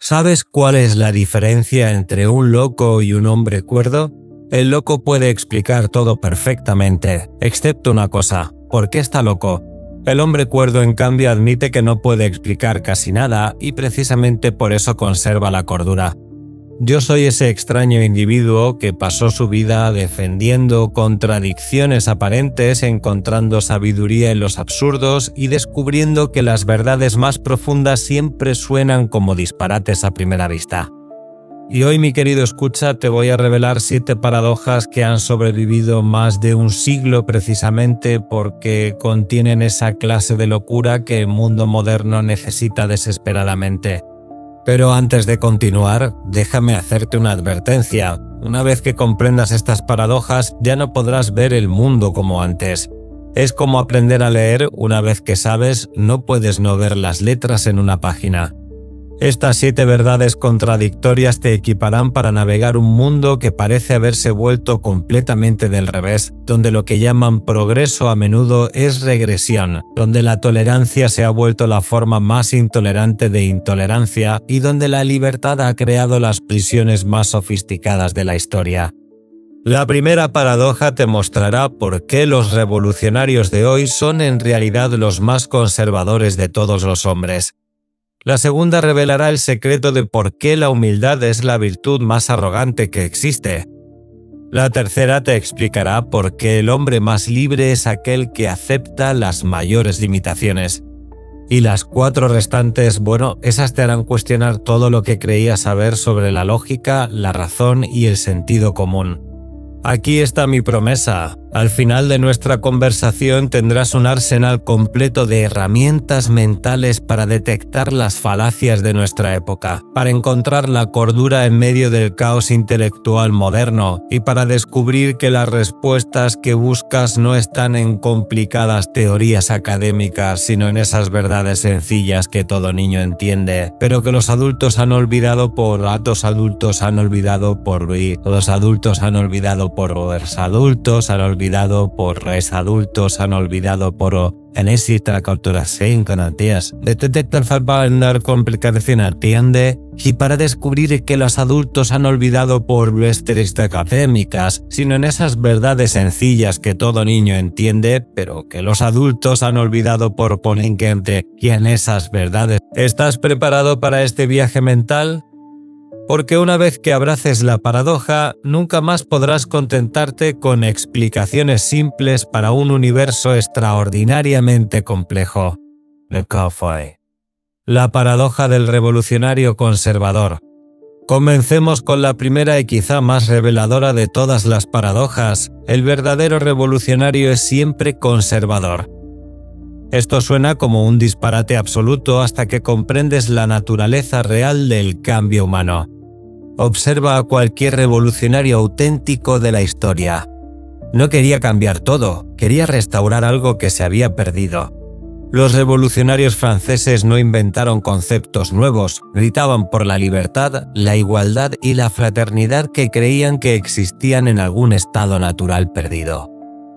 ¿Sabes cuál es la diferencia entre un loco y un hombre cuerdo? El loco puede explicar todo perfectamente, excepto una cosa: ¿por qué está loco? El hombre cuerdo, en cambio, admite que no puede explicar casi nada y precisamente por eso conserva la cordura. Yo soy ese extraño individuo que pasó su vida defendiendo contradicciones aparentes, encontrando sabiduría en los absurdos y descubriendo que las verdades más profundas siempre suenan como disparates a primera vista. Y hoy, mi querido escucha, te voy a revelar 7 paradojas que han sobrevivido más de un siglo precisamente porque contienen esa clase de locura que el mundo moderno necesita desesperadamente. Pero antes de continuar, déjame hacerte una advertencia. Una vez que comprendas estas paradojas, ya no podrás ver el mundo como antes. Es como aprender a leer: una vez que sabes, no puedes no ver las letras en una página. Estas 7 verdades contradictorias te equiparán para navegar un mundo que parece haberse vuelto completamente del revés, donde lo que llaman progreso a menudo es regresión, donde la tolerancia se ha vuelto la forma más intolerante de intolerancia y donde la libertad ha creado las prisiones más sofisticadas de la historia. La primera paradoja te mostrará por qué los revolucionarios de hoy son en realidad los más conservadores de todos los hombres. La segunda revelará el secreto de por qué la humildad es la virtud más arrogante que existe. La tercera te explicará por qué el hombre más libre es aquel que acepta las mayores limitaciones. Y las 4 restantes, esas te harán cuestionar todo lo que creías saber sobre la lógica, la razón y el sentido común. Aquí está mi promesa. Al final de nuestra conversación tendrás un arsenal completo de herramientas mentales para detectar las falacias de nuestra época, para encontrar la cordura en medio del caos intelectual moderno y para descubrir que las respuestas que buscas no están en complicadas teorías académicas, sino en esas verdades sencillas que todo niño entiende, pero que los adultos han olvidado por los adultos han olvidado por los adultos han olvidado por los adultos han olvidado por los adultos han olvidado por en esta cultura sin garantías. Detectar faltar complicación atiende y para descubrir que los adultos han olvidado por nuestras académicas, sino en esas verdades sencillas que todo niño entiende, pero que los adultos han olvidado por ponente y en esas verdades. ¿Estás preparado para este viaje mental? Porque una vez que abraces la paradoja, nunca más podrás contentarte con explicaciones simples para un universo extraordinariamente complejo. La paradoja del revolucionario conservador. Comencemos con la primera y quizá más reveladora de todas las paradojas: el verdadero revolucionario es siempre conservador. Esto suena como un disparate absoluto hasta que comprendes la naturaleza real del cambio humano. Observa a cualquier revolucionario auténtico de la historia. No quería cambiar todo, quería restaurar algo que se había perdido. Los revolucionarios franceses no inventaron conceptos nuevos, gritaban por la libertad, la igualdad y la fraternidad que creían que existían en algún estado natural perdido.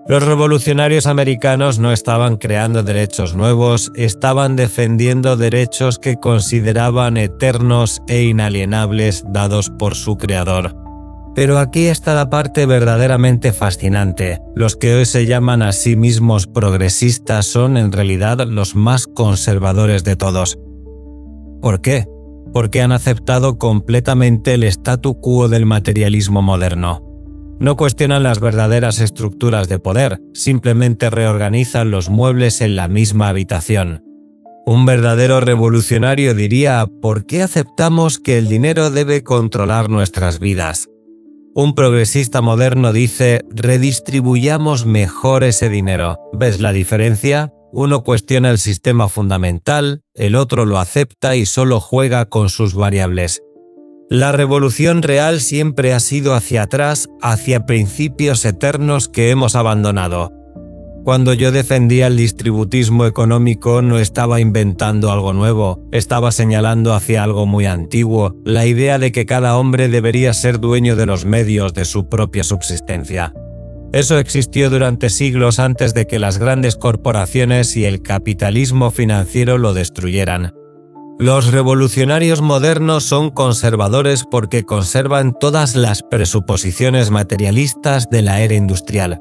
Los revolucionarios americanos no estaban creando derechos nuevos, estaban defendiendo derechos que consideraban eternos e inalienables dados por su creador. Pero aquí está la parte verdaderamente fascinante. Los que hoy se llaman a sí mismos progresistas son en realidad los más conservadores de todos. ¿Por qué? Porque han aceptado completamente el statu quo del materialismo moderno. No cuestionan las verdaderas estructuras de poder, simplemente reorganizan los muebles en la misma habitación. Un verdadero revolucionario diría: ¿por qué aceptamos que el dinero debe controlar nuestras vidas? Un progresista moderno dice: redistribuyamos mejor ese dinero. ¿Ves la diferencia? Uno cuestiona el sistema fundamental, el otro lo acepta y solo juega con sus variables. La revolución real siempre ha sido hacia atrás, hacia principios eternos que hemos abandonado. Cuando yo defendía el distributismo económico no estaba inventando algo nuevo, estaba señalando hacia algo muy antiguo, la idea de que cada hombre debería ser dueño de los medios de su propia subsistencia. Eso existió durante siglos antes de que las grandes corporaciones y el capitalismo financiero lo destruyeran. Los revolucionarios modernos son conservadores porque conservan todas las presuposiciones materialistas de la era industrial.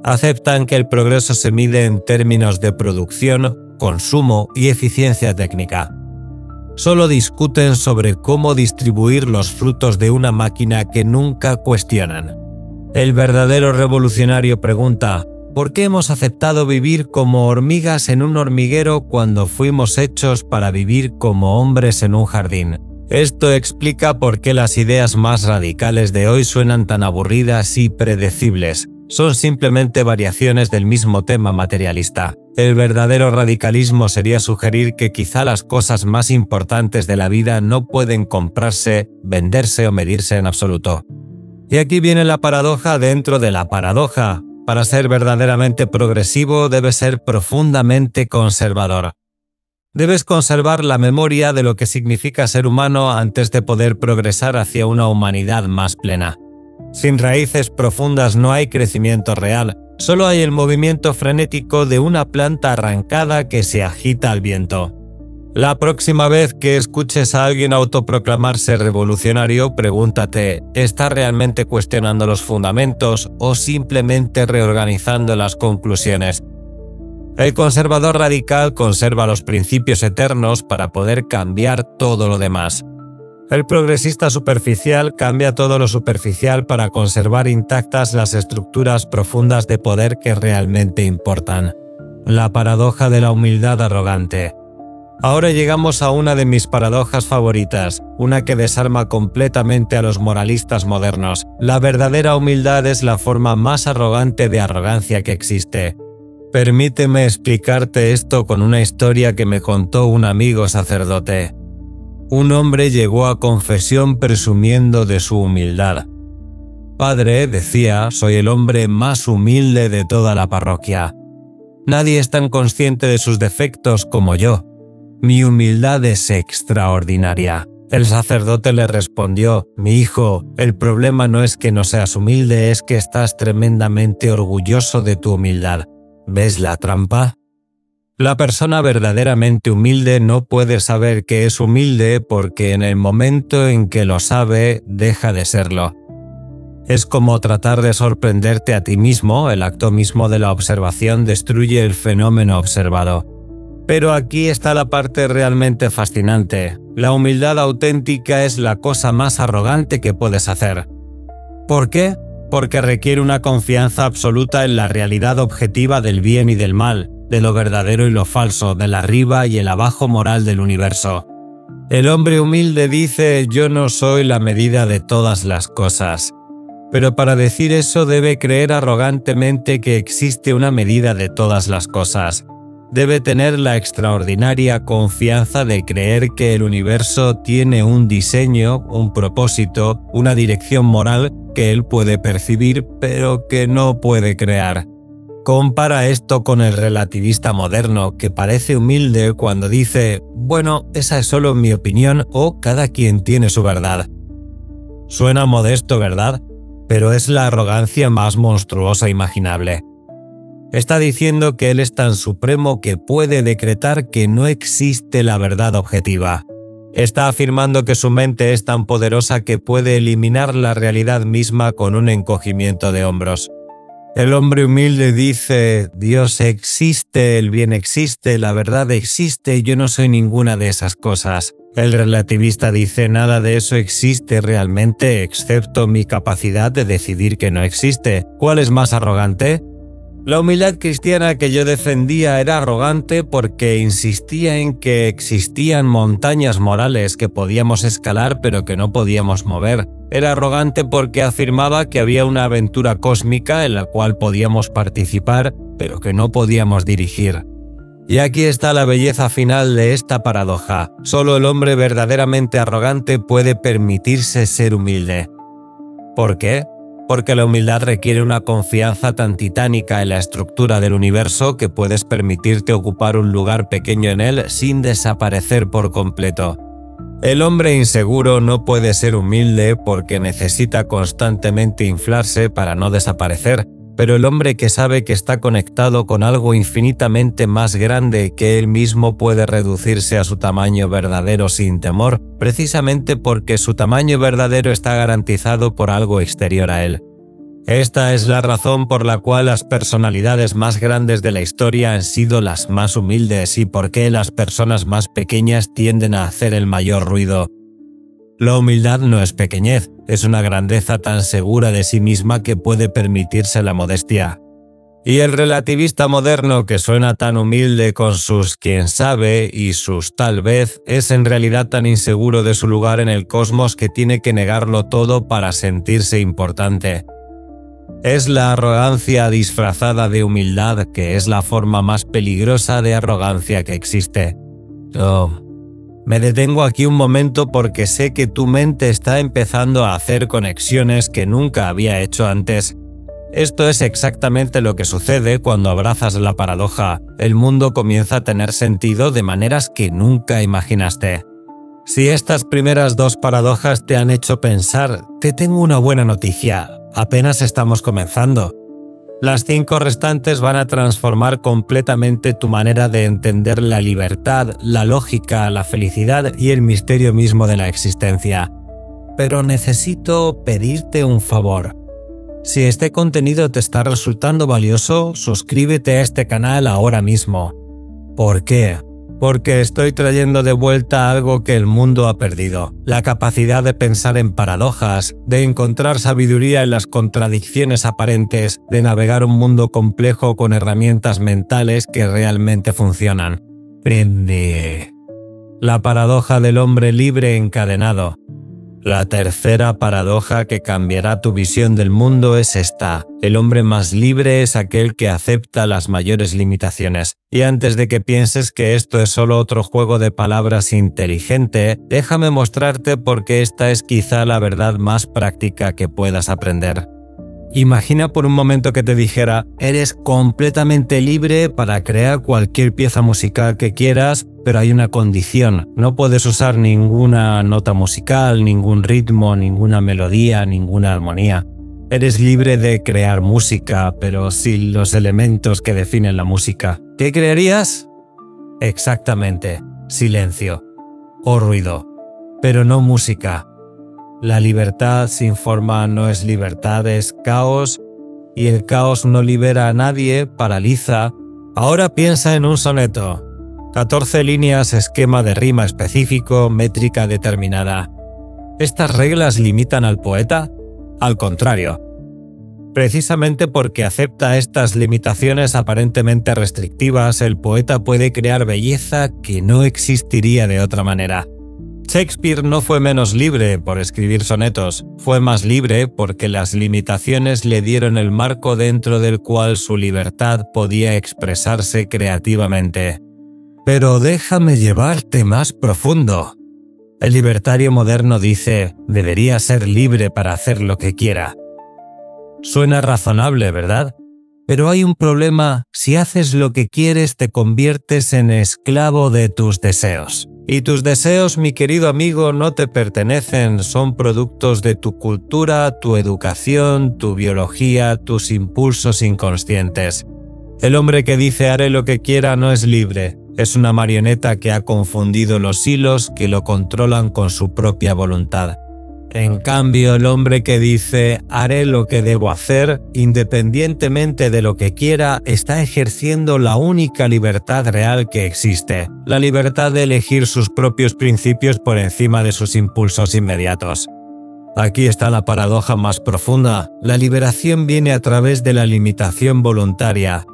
Aceptan que el progreso se mide en términos de producción, consumo y eficiencia técnica. Solo discuten sobre cómo distribuir los frutos de una máquina que nunca cuestionan. El verdadero revolucionario pregunta: ¿por qué hemos aceptado vivir como hormigas en un hormiguero cuando fuimos hechos para vivir como hombres en un jardín? Esto explica por qué las ideas más radicales de hoy suenan tan aburridas y predecibles. Son simplemente variaciones del mismo tema materialista. El verdadero radicalismo sería sugerir que quizá las cosas más importantes de la vida no pueden comprarse, venderse o medirse en absoluto. Y aquí viene la paradoja dentro de la paradoja. Para ser verdaderamente progresivo debes ser profundamente conservador. Debes conservar la memoria de lo que significa ser humano antes de poder progresar hacia una humanidad más plena. Sin raíces profundas no hay crecimiento real, solo hay el movimiento frenético de una planta arrancada que se agita al viento. La próxima vez que escuches a alguien autoproclamarse revolucionario, pregúntate: ¿está realmente cuestionando los fundamentos o simplemente reorganizando las conclusiones? El conservador radical conserva los principios eternos para poder cambiar todo lo demás. El progresista superficial cambia todo lo superficial para conservar intactas las estructuras profundas de poder que realmente importan. La paradoja de la humildad arrogante. Ahora llegamos a una de mis paradojas favoritas, una que desarma completamente a los moralistas modernos. La verdadera humildad es la forma más arrogante de arrogancia que existe. Permíteme explicarte esto con una historia que me contó un amigo sacerdote. Un hombre llegó a confesión presumiendo de su humildad. Padre, decía, soy el hombre más humilde de toda la parroquia. Nadie es tan consciente de sus defectos como yo. Mi humildad es extraordinaria. El sacerdote le respondió: mi hijo, el problema no es que no seas humilde, es que estás tremendamente orgulloso de tu humildad. ¿Ves la trampa? La persona verdaderamente humilde no puede saber que es humilde porque en el momento en que lo sabe, deja de serlo. Es como tratar de sorprenderte a ti mismo, el acto mismo de la observación destruye el fenómeno observado. Pero aquí está la parte realmente fascinante. La humildad auténtica es la cosa más arrogante que puedes hacer. ¿Por qué? Porque requiere una confianza absoluta en la realidad objetiva del bien y del mal, de lo verdadero y lo falso, del arriba y el abajo moral del universo. El hombre humilde dice: yo no soy la medida de todas las cosas. Pero para decir eso debe creer arrogantemente que existe una medida de todas las cosas. Debe tener la extraordinaria confianza de creer que el universo tiene un diseño, un propósito, una dirección moral que él puede percibir pero que no puede crear. Compara esto con el relativista moderno que parece humilde cuando dice: bueno, esa es solo mi opinión o cada quien tiene su verdad. Suena modesto, ¿verdad? Pero es la arrogancia más monstruosa imaginable. Está diciendo que él es tan supremo que puede decretar que no existe la verdad objetiva. Está afirmando que su mente es tan poderosa que puede eliminar la realidad misma con un encogimiento de hombros. El hombre humilde dice: Dios existe, el bien existe, la verdad existe, yo no soy ninguna de esas cosas. El relativista dice: nada de eso existe realmente excepto mi capacidad de decidir que no existe. ¿Cuál es más arrogante? La humildad cristiana que yo defendía era arrogante porque insistía en que existían montañas morales que podíamos escalar pero que no podíamos mover. Era arrogante porque afirmaba que había una aventura cósmica en la cual podíamos participar pero que no podíamos dirigir. Y aquí está la belleza final de esta paradoja. Solo el hombre verdaderamente arrogante puede permitirse ser humilde. ¿Por qué? Porque la humildad requiere una confianza tan titánica en la estructura del universo que puedes permitirte ocupar un lugar pequeño en él sin desaparecer por completo. El hombre inseguro no puede ser humilde porque necesita constantemente inflarse para no desaparecer. Pero el hombre que sabe que está conectado con algo infinitamente más grande que él mismo puede reducirse a su tamaño verdadero sin temor, precisamente porque su tamaño verdadero está garantizado por algo exterior a él. Esta es la razón por la cual las personalidades más grandes de la historia han sido las más humildes y por qué las personas más pequeñas tienden a hacer el mayor ruido. La humildad no es pequeñez, es una grandeza tan segura de sí misma que puede permitirse la modestia. Y el relativista moderno que suena tan humilde con sus quién sabe y sus tal vez, es en realidad tan inseguro de su lugar en el cosmos que tiene que negarlo todo para sentirse importante. Es la arrogancia disfrazada de humildad que es la forma más peligrosa de arrogancia que existe. Me detengo aquí un momento porque sé que tu mente está empezando a hacer conexiones que nunca había hecho antes. Esto es exactamente lo que sucede cuando abrazas la paradoja. El mundo comienza a tener sentido de maneras que nunca imaginaste. Si estas primeras dos paradojas te han hecho pensar, te tengo una buena noticia. Apenas estamos comenzando. Las 5 restantes van a transformar completamente tu manera de entender la libertad, la lógica, la felicidad y el misterio mismo de la existencia. Pero necesito pedirte un favor. Si este contenido te está resultando valioso, suscríbete a este canal ahora mismo. ¿Por qué? Porque estoy trayendo de vuelta algo que el mundo ha perdido, la capacidad de pensar en paradojas, de encontrar sabiduría en las contradicciones aparentes, de navegar un mundo complejo con herramientas mentales que realmente funcionan. Prende. La paradoja del hombre libre encadenado. La tercera paradoja que cambiará tu visión del mundo es esta. El hombre más libre es aquel que acepta las mayores limitaciones. Y antes de que pienses que esto es solo otro juego de palabras inteligente, déjame mostrarte por qué esta es quizá la verdad más práctica que puedas aprender. Imagina por un momento que te dijera, eres completamente libre para crear cualquier pieza musical que quieras, pero hay una condición, no puedes usar ninguna nota musical, ningún ritmo, ninguna melodía, ninguna armonía. Eres libre de crear música, pero sin los elementos que definen la música. ¿Qué crearías? Exactamente, silencio o ruido, pero no música. La libertad sin forma no es libertad, es caos, y el caos no libera a nadie, paraliza. Ahora piensa en un soneto. 14 líneas, esquema de rima específico, métrica determinada. ¿Estas reglas limitan al poeta? Al contrario. Precisamente porque acepta estas limitaciones aparentemente restrictivas, el poeta puede crear belleza que no existiría de otra manera. Shakespeare no fue menos libre por escribir sonetos, fue más libre porque las limitaciones le dieron el marco dentro del cual su libertad podía expresarse creativamente. Pero déjame llevarte más profundo. El libertario moderno dice, debería ser libre para hacer lo que quiera. Suena razonable, ¿verdad? Pero hay un problema, si haces lo que quieres te conviertes en esclavo de tus deseos. Y tus deseos, mi querido amigo, no te pertenecen, son productos de tu cultura, tu educación, tu biología, tus impulsos inconscientes. El hombre que dice haré lo que quiera no es libre, es una marioneta que ha confundido los hilos que lo controlan con su propia voluntad. En cambio, el hombre que dice haré lo que debo hacer, independientemente de lo que quiera, está ejerciendo la única libertad real que existe, la libertad de elegir sus propios principios por encima de sus impulsos inmediatos. Aquí está la paradoja más profunda, la liberación viene a través de la limitación voluntaria.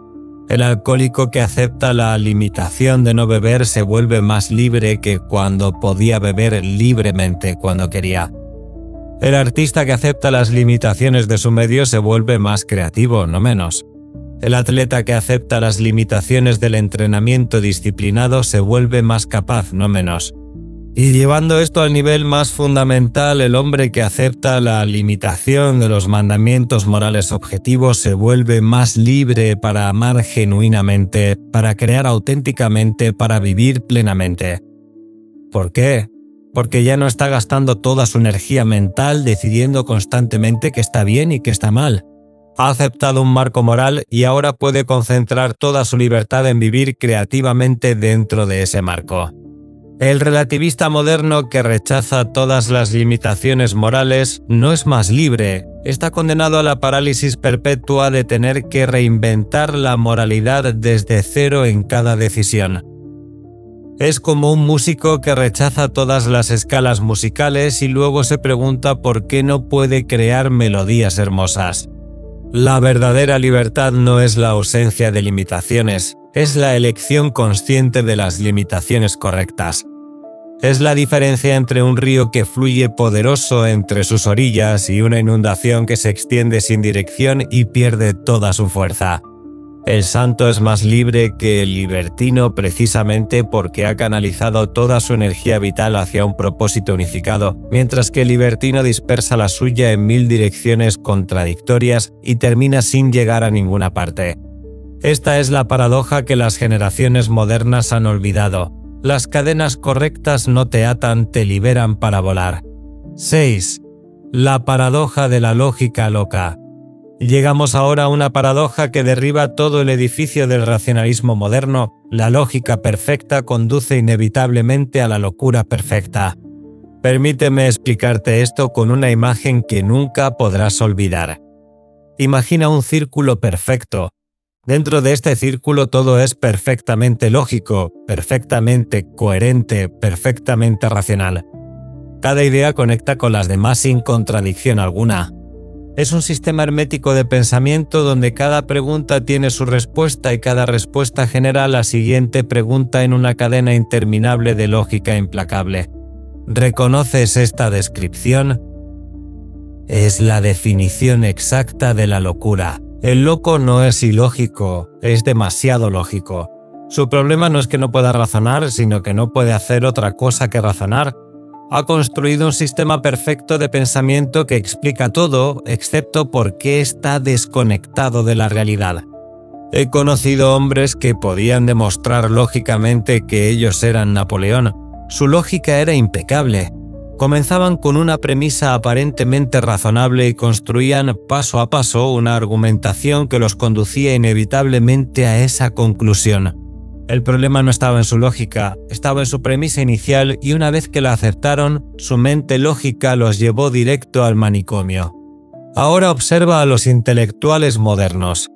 El alcohólico que acepta la limitación de no beber se vuelve más libre que cuando podía beber libremente cuando quería. El artista que acepta las limitaciones de su medio se vuelve más creativo, no menos. El atleta que acepta las limitaciones del entrenamiento disciplinado se vuelve más capaz, no menos. Y llevando esto al nivel más fundamental, el hombre que acepta la limitación de los mandamientos morales objetivos se vuelve más libre para amar genuinamente, para crear auténticamente, para vivir plenamente. ¿Por qué? Porque ya no está gastando toda su energía mental decidiendo constantemente qué está bien y qué está mal. Ha aceptado un marco moral y ahora puede concentrar toda su libertad en vivir creativamente dentro de ese marco. El relativista moderno que rechaza todas las limitaciones morales no es más libre, está condenado a la parálisis perpetua de tener que reinventar la moralidad desde cero en cada decisión. Es como un músico que rechaza todas las escalas musicales y luego se pregunta por qué no puede crear melodías hermosas. La verdadera libertad no es la ausencia de limitaciones, es la elección consciente de las limitaciones correctas. Es la diferencia entre un río que fluye poderoso entre sus orillas y una inundación que se extiende sin dirección y pierde toda su fuerza. El santo es más libre que el libertino precisamente porque ha canalizado toda su energía vital hacia un propósito unificado, mientras que el libertino dispersa la suya en 1000 direcciones contradictorias y termina sin llegar a ninguna parte. Esta es la paradoja que las generaciones modernas han olvidado. Las cadenas correctas no te atan, te liberan para volar. 6. La paradoja de la lógica loca. Llegamos ahora a una paradoja que derriba todo el edificio del racionalismo moderno. La lógica perfecta conduce inevitablemente a la locura perfecta. Permíteme explicarte esto con una imagen que nunca podrás olvidar. Imagina un círculo perfecto. Dentro de este círculo todo es perfectamente lógico, perfectamente coherente, perfectamente racional. Cada idea conecta con las demás sin contradicción alguna. Es un sistema hermético de pensamiento donde cada pregunta tiene su respuesta y cada respuesta genera la siguiente pregunta en una cadena interminable de lógica implacable. ¿Reconoces esta descripción? Es la definición exacta de la locura. El loco no es ilógico, es demasiado lógico. Su problema no es que no pueda razonar, sino que no puede hacer otra cosa que razonar. Ha construido un sistema perfecto de pensamiento que explica todo, excepto por qué está desconectado de la realidad. He conocido hombres que podían demostrar lógicamente que ellos eran Napoleón. Su lógica era impecable. Comenzaban con una premisa aparentemente razonable y construían paso a paso una argumentación que los conducía inevitablemente a esa conclusión. El problema no estaba en su lógica, estaba en su premisa inicial y una vez que la aceptaron, su mente lógica los llevó directo al manicomio. Ahora observa a los intelectuales modernos.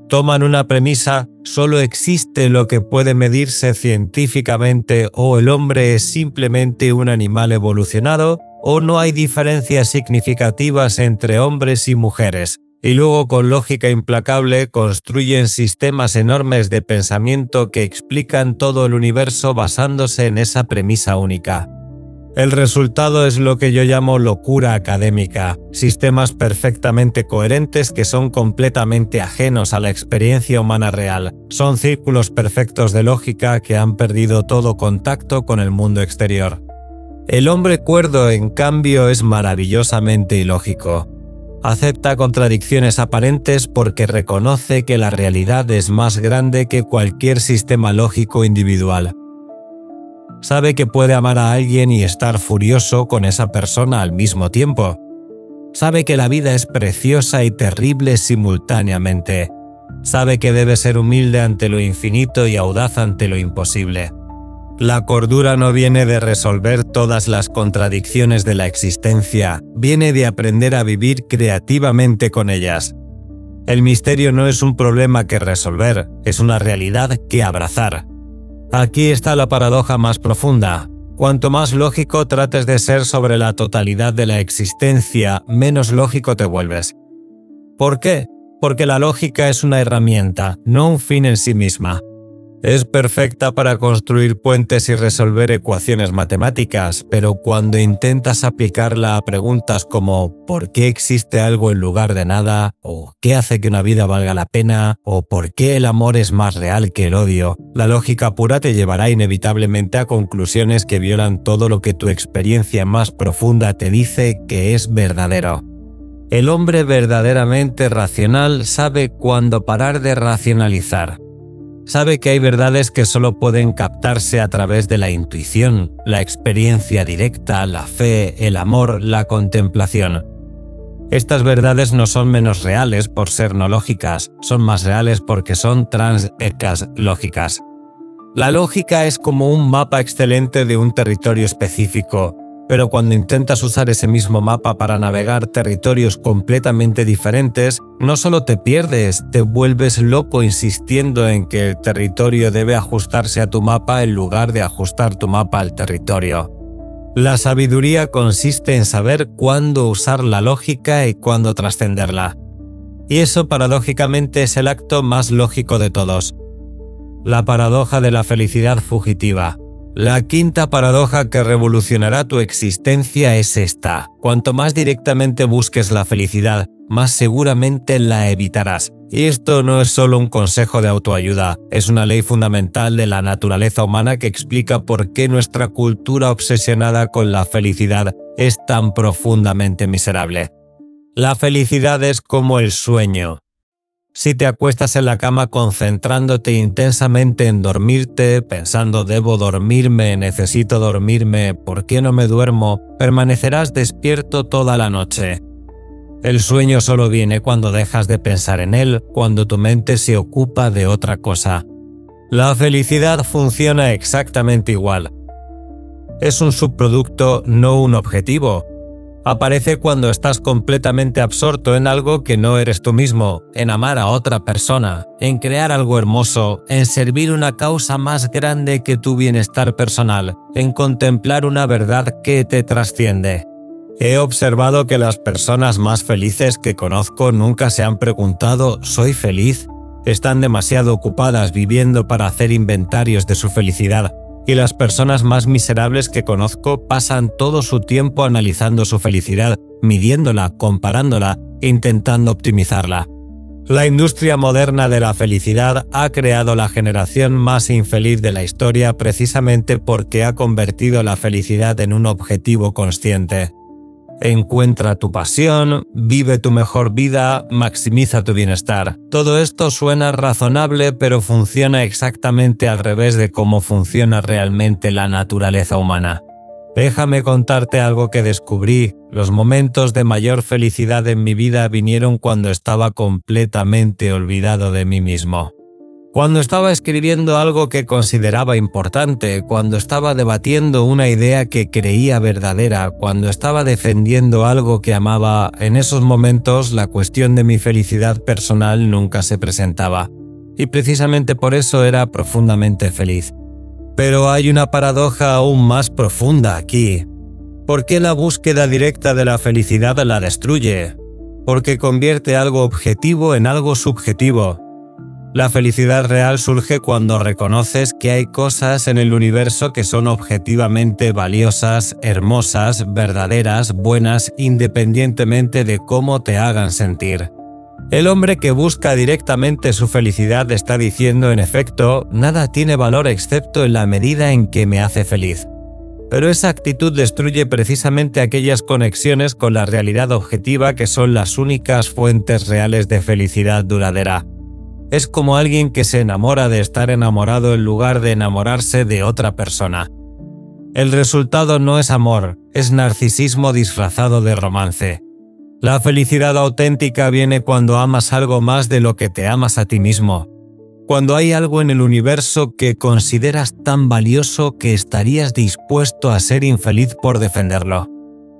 Toman una premisa, solo existe lo que puede medirse científicamente o el hombre es simplemente un animal evolucionado o no hay diferencias significativas entre hombres y mujeres. Y luego con lógica implacable construyen sistemas enormes de pensamiento que explican todo el universo basándose en esa premisa única. El resultado es lo que yo llamo locura académica, sistemas perfectamente coherentes que son completamente ajenos a la experiencia humana real. Son círculos perfectos de lógica que han perdido todo contacto con el mundo exterior. El hombre cuerdo, en cambio, es maravillosamente ilógico. Acepta contradicciones aparentes porque reconoce que la realidad es más grande que cualquier sistema lógico individual. Sabe que puede amar a alguien y estar furioso con esa persona al mismo tiempo. Sabe que la vida es preciosa y terrible simultáneamente. Sabe que debe ser humilde ante lo infinito y audaz ante lo imposible. La cordura no viene de resolver todas las contradicciones de la existencia, viene de aprender a vivir creativamente con ellas. El misterio no es un problema que resolver, es una realidad que abrazar. Aquí está la paradoja más profunda. Cuanto más lógico trates de ser sobre la totalidad de la existencia, menos lógico te vuelves. ¿Por qué? Porque la lógica es una herramienta, no un fin en sí misma. Es perfecta para construir puentes y resolver ecuaciones matemáticas, pero cuando intentas aplicarla a preguntas como ¿por qué existe algo en lugar de nada? ¿O qué hace que una vida valga la pena? ¿O por qué el amor es más real que el odio? La lógica pura te llevará inevitablemente a conclusiones que violan todo lo que tu experiencia más profunda te dice que es verdadero. El hombre verdaderamente racional sabe cuándo parar de racionalizar. Sabe que hay verdades que solo pueden captarse a través de la intuición, la experiencia directa, la fe, el amor, la contemplación. Estas verdades no son menos reales por ser no lógicas, son más reales porque son lógicas. La lógica es como un mapa excelente de un territorio específico, pero cuando intentas usar ese mismo mapa para navegar territorios completamente diferentes, no solo te pierdes, te vuelves loco insistiendo en que el territorio debe ajustarse a tu mapa en lugar de ajustar tu mapa al territorio. La sabiduría consiste en saber cuándo usar la lógica y cuándo trascenderla. Y eso paradójicamente es el acto más lógico de todos. La paradoja de la felicidad fugitiva. La quinta paradoja que revolucionará tu existencia es esta. Cuanto más directamente busques la felicidad, más seguramente la evitarás. Y esto no es solo un consejo de autoayuda, es una ley fundamental de la naturaleza humana que explica por qué nuestra cultura obsesionada con la felicidad es tan profundamente miserable. La felicidad es como el sueño. Si te acuestas en la cama concentrándote intensamente en dormirte, pensando debo dormirme, necesito dormirme, ¿por qué no me duermo?, permanecerás despierto toda la noche. El sueño solo viene cuando dejas de pensar en él, cuando tu mente se ocupa de otra cosa. La felicidad funciona exactamente igual. Es un subproducto, no un objetivo. Aparece cuando estás completamente absorto en algo que no eres tú mismo, en amar a otra persona, en crear algo hermoso, en servir una causa más grande que tu bienestar personal, en contemplar una verdad que te trasciende. He observado que las personas más felices que conozco nunca se han preguntado ¿soy feliz? Están demasiado ocupadas viviendo para hacer inventarios de su felicidad. Y las personas más miserables que conozco pasan todo su tiempo analizando su felicidad, midiéndola, comparándola, intentando optimizarla. La industria moderna de la felicidad ha creado la generación más infeliz de la historia precisamente porque ha convertido la felicidad en un objetivo consciente. Encuentra tu pasión, vive tu mejor vida, maximiza tu bienestar. Todo esto suena razonable, pero funciona exactamente al revés de cómo funciona realmente la naturaleza humana. Déjame contarte algo que descubrí. Los momentos de mayor felicidad en mi vida vinieron cuando estaba completamente olvidado de mí mismo. Cuando estaba escribiendo algo que consideraba importante, cuando estaba debatiendo una idea que creía verdadera, cuando estaba defendiendo algo que amaba, en esos momentos la cuestión de mi felicidad personal nunca se presentaba. Y precisamente por eso era profundamente feliz. Pero hay una paradoja aún más profunda aquí. ¿Por qué la búsqueda directa de la felicidad la destruye? Porque convierte algo objetivo en algo subjetivo. La felicidad real surge cuando reconoces que hay cosas en el universo que son objetivamente valiosas, hermosas, verdaderas, buenas, independientemente de cómo te hagan sentir. El hombre que busca directamente su felicidad está diciendo, en efecto, nada tiene valor excepto en la medida en que me hace feliz. Pero esa actitud destruye precisamente aquellas conexiones con la realidad objetiva que son las únicas fuentes reales de felicidad duradera. Es como alguien que se enamora de estar enamorado en lugar de enamorarse de otra persona. El resultado no es amor, es narcisismo disfrazado de romance. La felicidad auténtica viene cuando amas algo más de lo que te amas a ti mismo. Cuando hay algo en el universo que consideras tan valioso que estarías dispuesto a ser infeliz por defenderlo.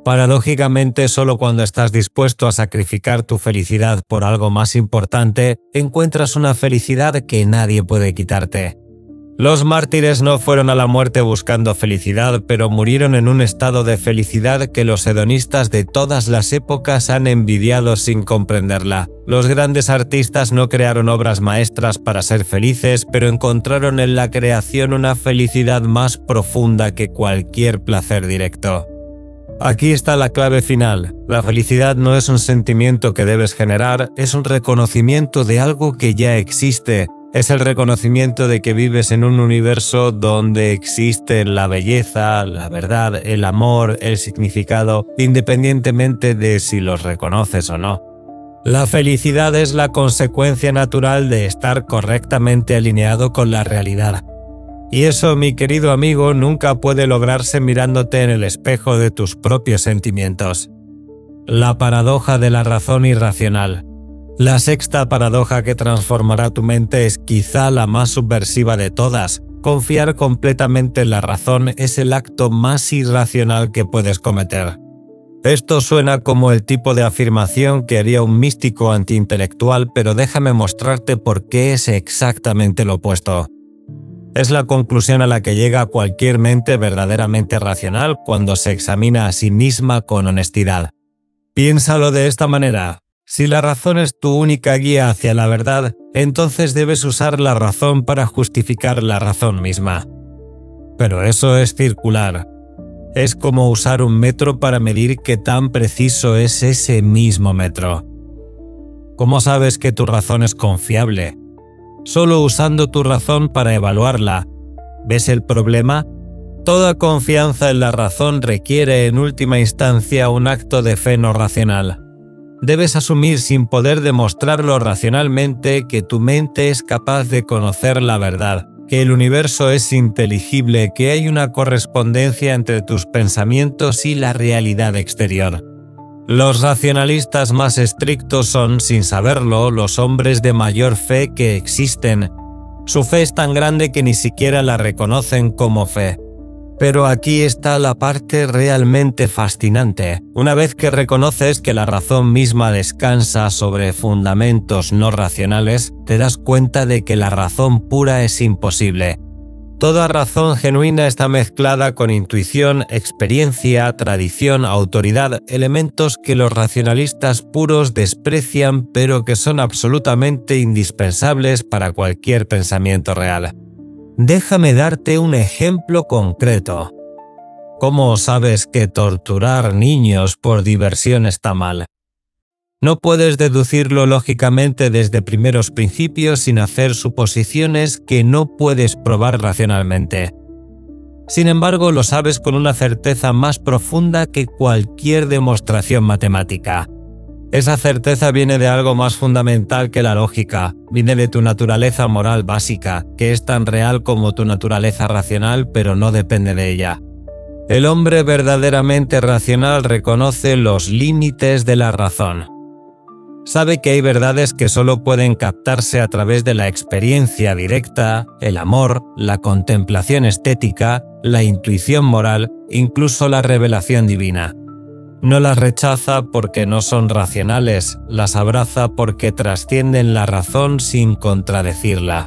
Paradójicamente, solo cuando estás dispuesto a sacrificar tu felicidad por algo más importante, encuentras una felicidad que nadie puede quitarte. Los mártires no fueron a la muerte buscando felicidad, pero murieron en un estado de felicidad que los hedonistas de todas las épocas han envidiado sin comprenderla. Los grandes artistas no crearon obras maestras para ser felices, pero encontraron en la creación una felicidad más profunda que cualquier placer directo. Aquí está la clave final. La felicidad no es un sentimiento que debes generar, es un reconocimiento de algo que ya existe. Es el reconocimiento de que vives en un universo donde existen la belleza, la verdad, el amor, el significado, independientemente de si los reconoces o no. La felicidad es la consecuencia natural de estar correctamente alineado con la realidad. Y eso, mi querido amigo, nunca puede lograrse mirándote en el espejo de tus propios sentimientos. La paradoja de la razón irracional. La sexta paradoja que transformará tu mente es quizá la más subversiva de todas. Confiar completamente en la razón es el acto más irracional que puedes cometer. Esto suena como el tipo de afirmación que haría un místico antiintelectual, pero déjame mostrarte por qué es exactamente lo opuesto. Es la conclusión a la que llega cualquier mente verdaderamente racional cuando se examina a sí misma con honestidad. Piénsalo de esta manera. Si la razón es tu única guía hacia la verdad, entonces debes usar la razón para justificar la razón misma. Pero eso es circular. Es como usar un metro para medir qué tan preciso es ese mismo metro. ¿Cómo sabes que tu razón es confiable? Solo usando tu razón para evaluarla. ¿Ves el problema? Toda confianza en la razón requiere en última instancia un acto de fe no racional. Debes asumir sin poder demostrarlo racionalmente que tu mente es capaz de conocer la verdad, que el universo es inteligible, que hay una correspondencia entre tus pensamientos y la realidad exterior. Los racionalistas más estrictos son, sin saberlo, los hombres de mayor fe que existen. Su fe es tan grande que ni siquiera la reconocen como fe. Pero aquí está la parte realmente fascinante. Una vez que reconoces que la razón misma descansa sobre fundamentos no racionales, te das cuenta de que la razón pura es imposible. Toda razón genuina está mezclada con intuición, experiencia, tradición, autoridad, elementos que los racionalistas puros desprecian pero que son absolutamente indispensables para cualquier pensamiento real. Déjame darte un ejemplo concreto. ¿Cómo sabes que torturar niños por diversión está mal? No puedes deducirlo lógicamente desde primeros principios sin hacer suposiciones que no puedes probar racionalmente. Sin embargo, lo sabes con una certeza más profunda que cualquier demostración matemática. Esa certeza viene de algo más fundamental que la lógica, viene de tu naturaleza moral básica, que es tan real como tu naturaleza racional, pero no depende de ella. El hombre verdaderamente racional reconoce los límites de la razón. Sabe que hay verdades que solo pueden captarse a través de la experiencia directa, el amor, la contemplación estética, la intuición moral, incluso la revelación divina. No las rechaza porque no son racionales, las abraza porque trascienden la razón sin contradecirla.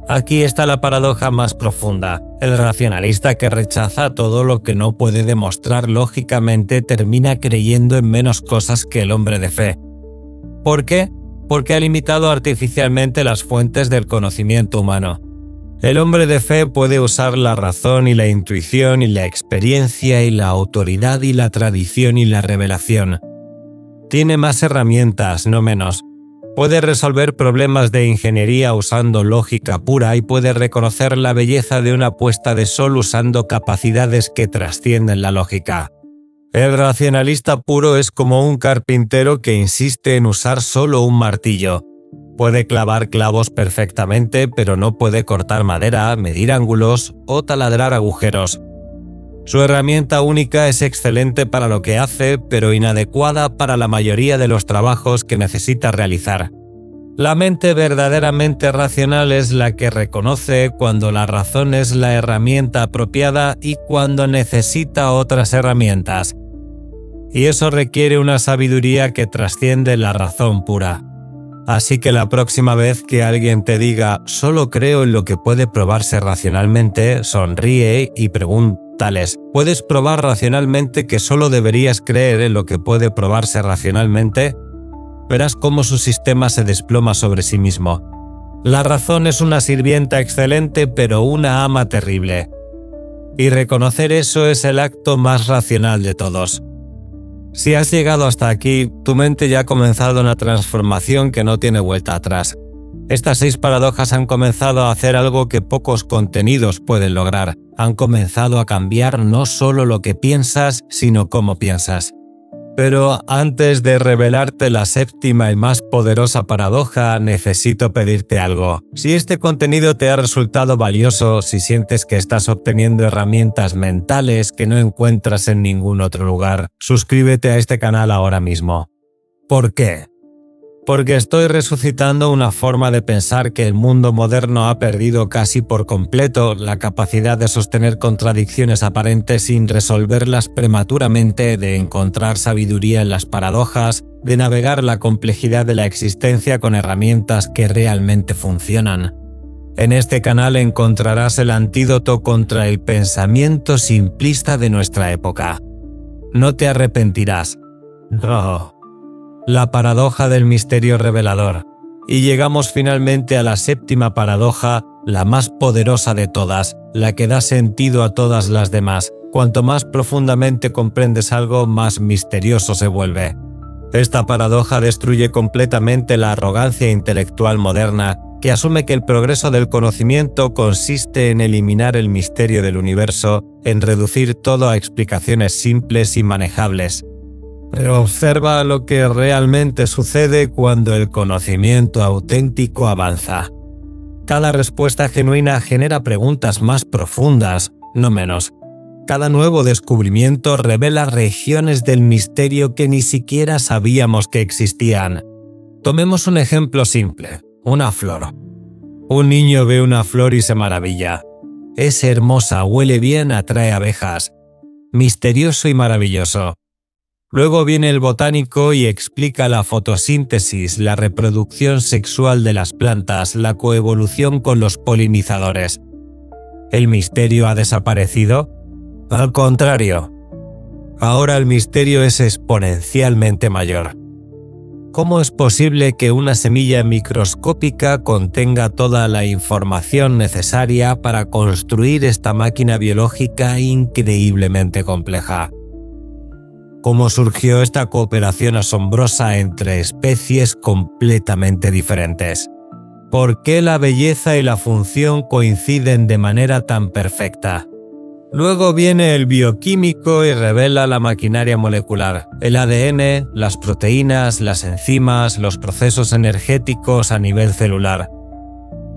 Aquí está la paradoja más profunda. El racionalista que rechaza todo lo que no puede demostrar lógicamente termina creyendo en menos cosas que el hombre de fe. ¿Por qué? Porque ha limitado artificialmente las fuentes del conocimiento humano. El hombre de fe puede usar la razón y la intuición y la experiencia y la autoridad y la tradición y la revelación. Tiene más herramientas, no menos. Puede resolver problemas de ingeniería usando lógica pura y puede reconocer la belleza de una puesta de sol usando capacidades que trascienden la lógica. El racionalista puro es como un carpintero que insiste en usar solo un martillo. Puede clavar clavos perfectamente, pero no puede cortar madera, medir ángulos o taladrar agujeros. Su herramienta única es excelente para lo que hace, pero inadecuada para la mayoría de los trabajos que necesita realizar. La mente verdaderamente racional es la que reconoce cuando la razón es la herramienta apropiada y cuando necesita otras herramientas. Y eso requiere una sabiduría que trasciende la razón pura. Así que la próxima vez que alguien te diga «solo creo en lo que puede probarse racionalmente», sonríe y pregúntales «¿puedes probar racionalmente que solo deberías creer en lo que puede probarse racionalmente?» Verás cómo su sistema se desploma sobre sí mismo. La razón es una sirvienta excelente, pero una ama terrible. Y reconocer eso es el acto más racional de todos. Si has llegado hasta aquí, tu mente ya ha comenzado una transformación que no tiene vuelta atrás. Estas 6 paradojas han comenzado a hacer algo que pocos contenidos pueden lograr. Han comenzado a cambiar no solo lo que piensas, sino cómo piensas. Pero antes de revelarte la séptima y más poderosa paradoja, necesito pedirte algo. Si este contenido te ha resultado valioso, si sientes que estás obteniendo herramientas mentales que no encuentras en ningún otro lugar, suscríbete a este canal ahora mismo. ¿Por qué? Porque estoy resucitando una forma de pensar que el mundo moderno ha perdido casi por completo la capacidad de sostener contradicciones aparentes sin resolverlas prematuramente, de encontrar sabiduría en las paradojas, de navegar la complejidad de la existencia con herramientas que realmente funcionan. En este canal encontrarás el antídoto contra el pensamiento simplista de nuestra época. No te arrepentirás. No. La paradoja del misterio revelador. Y llegamos finalmente a la séptima paradoja, la más poderosa de todas, la que da sentido a todas las demás. Cuanto más profundamente comprendes algo, más misterioso se vuelve. Esta paradoja destruye completamente la arrogancia intelectual moderna, que asume que el progreso del conocimiento consiste en eliminar el misterio del universo, en reducir todo a explicaciones simples y manejables. Pero observa lo que realmente sucede cuando el conocimiento auténtico avanza. Cada respuesta genuina genera preguntas más profundas, no menos. Cada nuevo descubrimiento revela regiones del misterio que ni siquiera sabíamos que existían. Tomemos un ejemplo simple, una flor. Un niño ve una flor y se maravilla. Es hermosa, huele bien, atrae abejas. Misterioso y maravilloso. Luego viene el botánico y explica la fotosíntesis, la reproducción sexual de las plantas, la coevolución con los polinizadores. ¿El misterio ha desaparecido? Al contrario. Ahora el misterio es exponencialmente mayor. ¿Cómo es posible que una semilla microscópica contenga toda la información necesaria para construir esta máquina biológica increíblemente compleja? ¿Cómo surgió esta cooperación asombrosa entre especies completamente diferentes? ¿Por qué la belleza y la función coinciden de manera tan perfecta? Luego viene el bioquímico y revela la maquinaria molecular, el ADN, las proteínas, las enzimas, los procesos energéticos a nivel celular.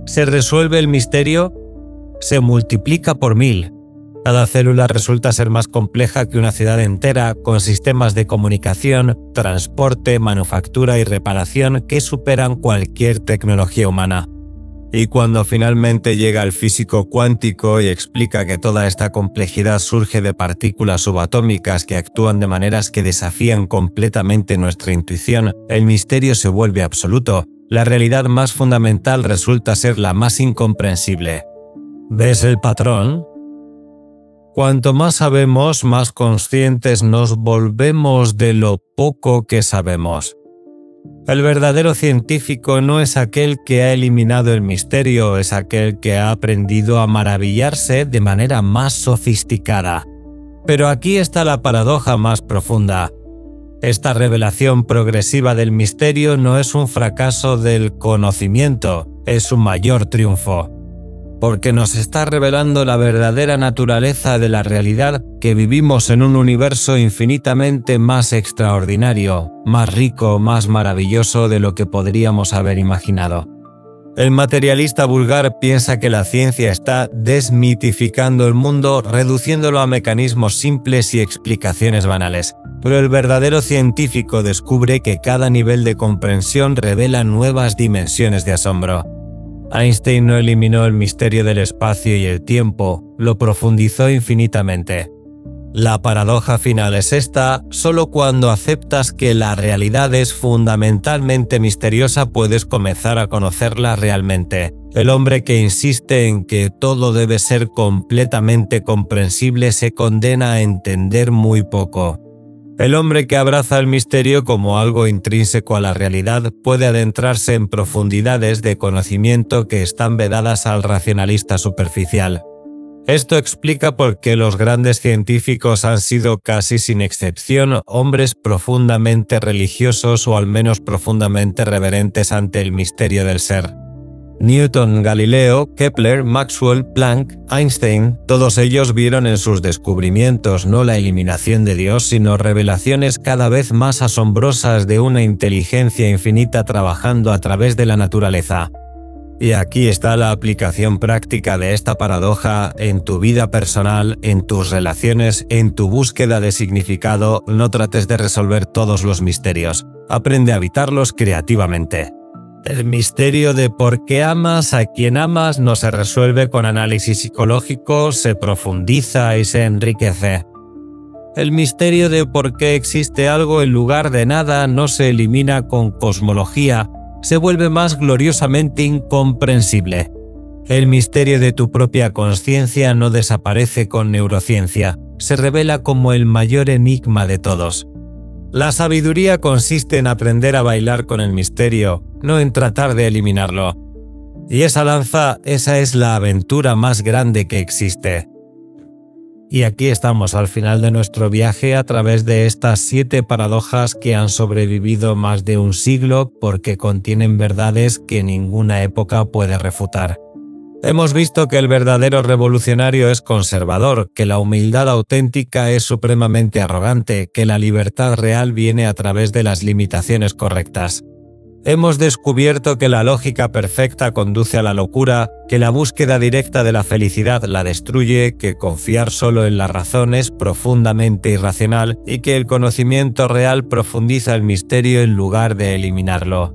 ¿Se resuelve el misterio? Se multiplica por 1000. Cada célula resulta ser más compleja que una ciudad entera, con sistemas de comunicación, transporte, manufactura y reparación que superan cualquier tecnología humana. Y cuando finalmente llega el físico cuántico y explica que toda esta complejidad surge de partículas subatómicas que actúan de maneras que desafían completamente nuestra intuición, el misterio se vuelve absoluto. La realidad más fundamental resulta ser la más incomprensible. ¿Ves el patrón? Cuanto más sabemos, más conscientes nos volvemos de lo poco que sabemos. El verdadero científico no es aquel que ha eliminado el misterio, es aquel que ha aprendido a maravillarse de manera más sofisticada. Pero aquí está la paradoja más profunda. Esta revelación progresiva del misterio no es un fracaso del conocimiento, es un mayor triunfo. Porque nos está revelando la verdadera naturaleza de la realidad, que vivimos en un universo infinitamente más extraordinario, más rico, más maravilloso de lo que podríamos haber imaginado. El materialista vulgar piensa que la ciencia está desmitificando el mundo, reduciéndolo a mecanismos simples y explicaciones banales. Pero el verdadero científico descubre que cada nivel de comprensión revela nuevas dimensiones de asombro. Einstein no eliminó el misterio del espacio y el tiempo, lo profundizó infinitamente. La paradoja final es esta: solo cuando aceptas que la realidad es fundamentalmente misteriosa puedes comenzar a conocerla realmente. El hombre que insiste en que todo debe ser completamente comprensible se condena a entender muy poco. El hombre que abraza el misterio como algo intrínseco a la realidad puede adentrarse en profundidades de conocimiento que están vedadas al racionalista superficial. Esto explica por qué los grandes científicos han sido casi sin excepción hombres profundamente religiosos o al menos profundamente reverentes ante el misterio del ser. Newton, Galileo, Kepler, Maxwell, Planck, Einstein, todos ellos vieron en sus descubrimientos no la eliminación de Dios, sino revelaciones cada vez más asombrosas de una inteligencia infinita trabajando a través de la naturaleza. Y aquí está la aplicación práctica de esta paradoja en tu vida personal, en tus relaciones, en tu búsqueda de significado. No trates de resolver todos los misterios. Aprende a habitarlos creativamente. El misterio de por qué amas a quien amas no se resuelve con análisis psicológico, se profundiza y se enriquece. El misterio de por qué existe algo en lugar de nada no se elimina con cosmología, se vuelve más gloriosamente incomprensible. El misterio de tu propia conciencia no desaparece con neurociencia, se revela como el mayor enigma de todos. La sabiduría consiste en aprender a bailar con el misterio, no en tratar de eliminarlo. Y esa es la aventura más grande que existe. Y aquí estamos al final de nuestro viaje a través de estas 7 paradojas que han sobrevivido más de un siglo porque contienen verdades que ninguna época puede refutar. Hemos visto que el verdadero revolucionario es conservador, que la humildad auténtica es supremamente arrogante, que la libertad real viene a través de las limitaciones correctas. Hemos descubierto que la lógica perfecta conduce a la locura, que la búsqueda directa de la felicidad la destruye, que confiar solo en la razón es profundamente irracional y que el conocimiento real profundiza el misterio en lugar de eliminarlo.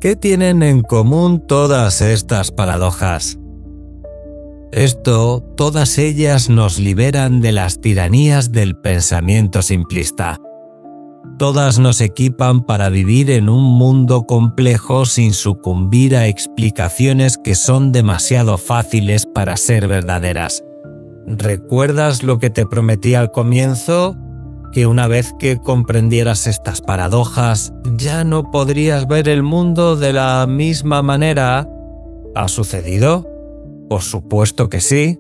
¿Qué tienen en común todas estas paradojas? Todas ellas nos liberan de las tiranías del pensamiento simplista. Todas nos equipan para vivir en un mundo complejo sin sucumbir a explicaciones que son demasiado fáciles para ser verdaderas. ¿Recuerdas lo que te prometí al comienzo? Que una vez que comprendieras estas paradojas, ya no podrías ver el mundo de la misma manera. ¿Ha sucedido? Por supuesto que sí,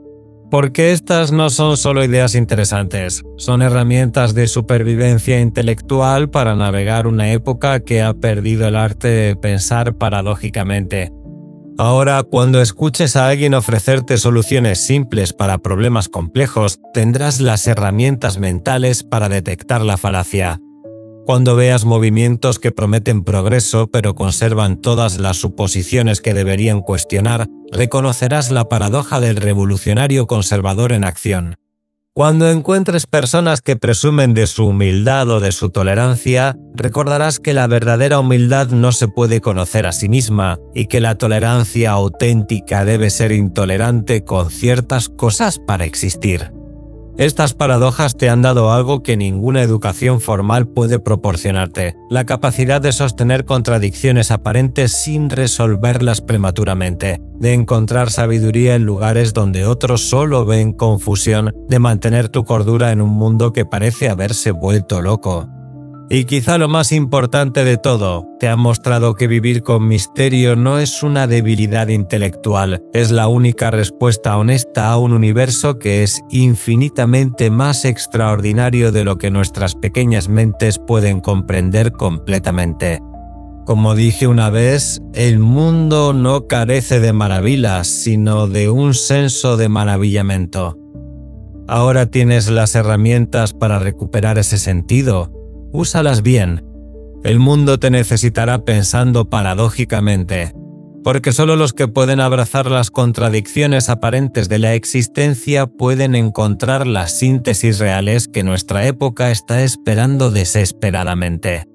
porque estas no son solo ideas interesantes, son herramientas de supervivencia intelectual para navegar una época que ha perdido el arte de pensar paradójicamente. Ahora, cuando escuches a alguien ofrecerte soluciones simples para problemas complejos, tendrás las herramientas mentales para detectar la falacia. Cuando veas movimientos que prometen progreso pero conservan todas las suposiciones que deberían cuestionar, reconocerás la paradoja del revolucionario conservador en acción. Cuando encuentres personas que presumen de su humildad o de su tolerancia, recordarás que la verdadera humildad no se puede conocer a sí misma y que la tolerancia auténtica debe ser intolerante con ciertas cosas para existir. Estas paradojas te han dado algo que ninguna educación formal puede proporcionarte: la capacidad de sostener contradicciones aparentes sin resolverlas prematuramente, de encontrar sabiduría en lugares donde otros solo ven confusión, de mantener tu cordura en un mundo que parece haberse vuelto loco. Y quizá lo más importante de todo, te ha mostrado que vivir con misterio no es una debilidad intelectual, es la única respuesta honesta a un universo que es infinitamente más extraordinario de lo que nuestras pequeñas mentes pueden comprender completamente. Como dije una vez, el mundo no carece de maravillas, sino de un senso de maravillamiento. Ahora tienes las herramientas para recuperar ese sentido. Úsalas bien. El mundo te necesitará pensando paradójicamente, porque solo los que pueden abrazar las contradicciones aparentes de la existencia pueden encontrar las síntesis reales que nuestra época está esperando desesperadamente.